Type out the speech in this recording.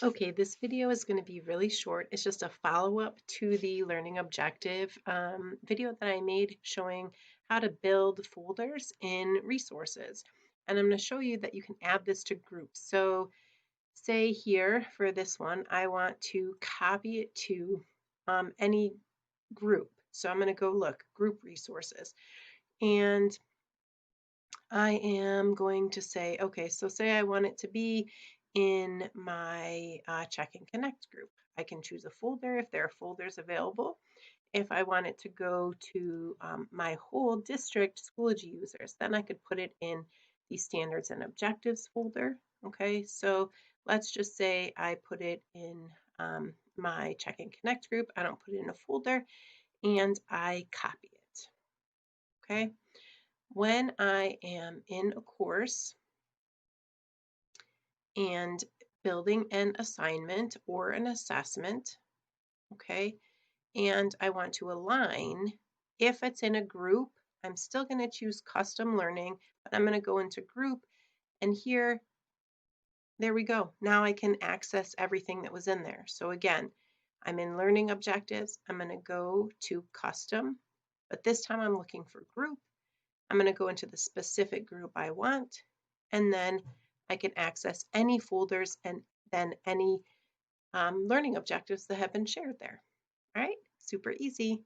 Okay, this video is going to be really short. It's just a follow-up to the learning objective video that I made showing how to build folders in resources. And I'm going to show you that you can add this to groups. So say here for this one, I want to copy it to any group. So I'm going to go look, group resources. And I am going to say, okay, so say I want it to be in my Check and Connect group. I can choose a folder if there are folders available. If I want it to go to my whole district Schoology users, then I could put it in the standards and objectives folder. Okay, so let's just say I put it in my Check and Connect group. I don't put it in a folder and I copy it. Okay. When I am in a course and building an assignment or an assessment, okay, and I want to align, if it's in a group, I'm still going to choose custom learning, but I'm going to go into group, and here, there we go. Now I can access everything that was in there. So again, I'm in learning objectives. I'm going to go to custom, but this time I'm looking for group. I'm going to go into the specific group I want, and then I can access any folders and then any learning objectives that have been shared there. All right, super easy.